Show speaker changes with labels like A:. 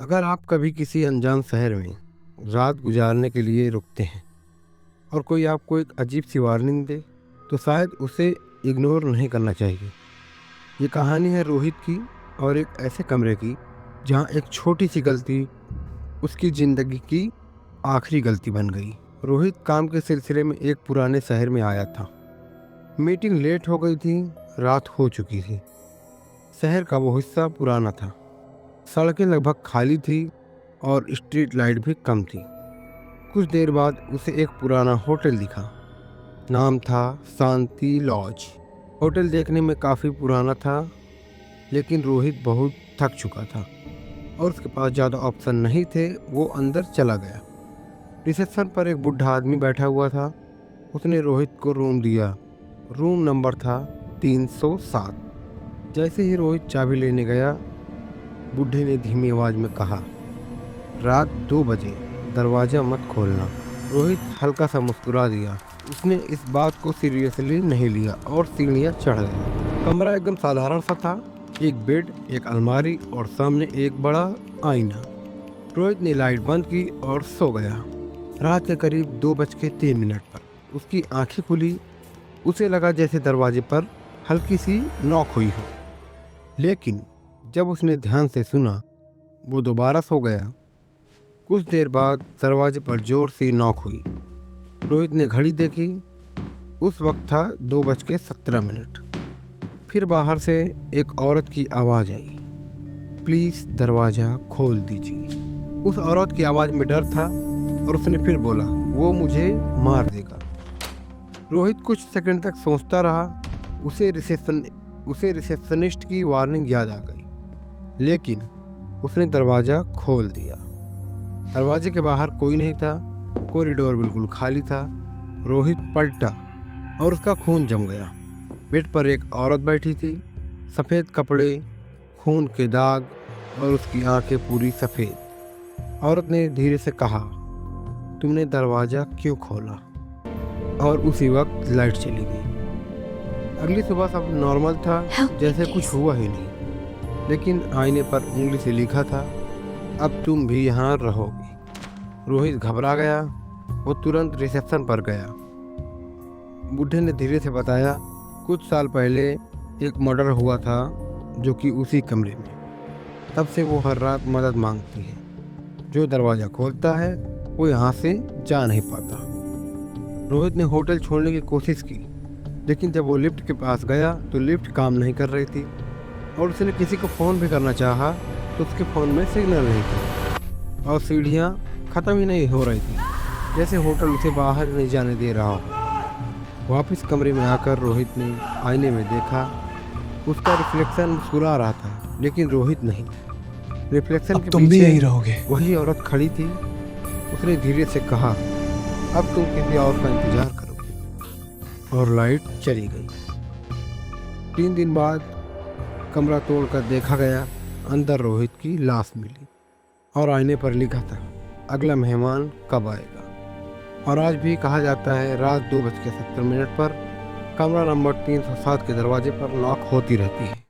A: अगर आप कभी किसी अनजान शहर में रात गुजारने के लिए रुकते हैं और कोई आपको एक अजीब सी वार्निंग दे तो शायद उसे इग्नोर नहीं करना चाहिए। ये कहानी है रोहित की और एक ऐसे कमरे की जहाँ एक छोटी सी गलती उसकी ज़िंदगी की आखिरी गलती बन गई। रोहित काम के सिलसिले में एक पुराने शहर में आया था। मीटिंग लेट हो गई थी, रात हो चुकी थी। शहर का वो हिस्सा पुराना था, सड़कें लगभग खाली थी और स्ट्रीट लाइट भी कम थी। कुछ देर बाद उसे एक पुराना होटल दिखा। नाम था शांति लॉज। होटल देखने में काफ़ी पुराना था, लेकिन रोहित बहुत थक चुका था और उसके पास ज़्यादा ऑप्शन नहीं थे। वो अंदर चला गया। रिसेप्शन पर एक बूढ़ा आदमी बैठा हुआ था। उसने रोहित को रूम दिया। रूम नंबर था 307। जैसे ही रोहित चाबी लेने गया, बूढ़े ने धीमी आवाज में कहा, रात 2 बजे दरवाज़ा मत खोलना। रोहित हल्का सा मुस्कुरा दिया। उसने इस बात को सीरियसली नहीं लिया और सीढ़ियाँ चढ़ गया। कमरा एकदम साधारण सा था, एक बेड, एक अलमारी और सामने एक बड़ा आईना। रोहित ने लाइट बंद की और सो गया। रात के करीब 2:03 पर उसकी आंखें खुली। उसे लगा जैसे दरवाजे पर हल्की सी नॉक हुई हो, लेकिन जब उसने ध्यान से सुना, वो दोबारा सो गया। कुछ देर बाद दरवाजे पर जोर से नॉक हुई। रोहित ने घड़ी देखी। उस वक्त था 2:17। फिर बाहर से एक औरत की आवाज़ आई, प्लीज़ दरवाज़ा खोल दीजिए। उस औरत की आवाज़ में डर था और उसने फिर बोला, वो मुझे मार देगा। रोहित कुछ सेकंड तक सोचता रहा। उसे रिसेप्शनिस्ट की वार्निंग याद आ गई, लेकिन उसने दरवाज़ा खोल दिया। दरवाजे के बाहर कोई नहीं था, कॉरिडोर बिल्कुल खाली था। रोहित पलटा और उसका खून जम गया। बेड पर एक औरत बैठी थी, सफ़ेद कपड़े, खून के दाग और उसकी आंखें पूरी सफ़ेद। औरत ने धीरे से कहा, तुमने दरवाज़ा क्यों खोला? और उसी वक्त लाइट चली गई। अगली सुबह सब नॉर्मल था, जैसे कुछ हुआ ही नहीं, लेकिन आईने पर उंगली से लिखा था, अब तुम भी यहाँ रहोगे। रोहित घबरा गया। वो तुरंत रिसेप्शन पर गया। बूढ़े ने धीरे से बताया, कुछ साल पहले एक मर्डर हुआ था, जो कि उसी कमरे में। तब से वो हर रात मदद मांगती है। जो दरवाज़ा खोलता है वो यहाँ से जा नहीं पाता। रोहित ने होटल छोड़ने की कोशिश की, लेकिन जब वो लिफ्ट के पास गया तो लिफ्ट काम नहीं कर रही थी और उसने किसी को फ़ोन भी करना चाहा तो उसके फ़ोन में सिग्नल नहीं था और सीढ़ियाँ ख़त्म ही नहीं हो रही थी, जैसे होटल उसे बाहर नहीं जाने दे रहा हो। वापस कमरे में आकर रोहित ने आईने में देखा। उसका रिफ्लेक्शन मुस्कुरा रहा था, लेकिन रोहित नहीं। रिफ्लेक्शन के
B: तुम भी
A: पीछे
B: यहीं रहोगे?
A: वही औरत खड़ी थी। उसने धीरे से कहा, अब तुम किसी और का इंतजार करोगे। और लाइट चली गई। 3 दिन बाद कमरा तोड़कर देखा गया। अंदर रोहित की लाश मिली और आईने पर लिखा था, अगला मेहमान कब आएगा। और आज भी कहा जाता है, रात 2:17 पर कमरा नंबर 307 के दरवाजे पर नॉक होती रहती है।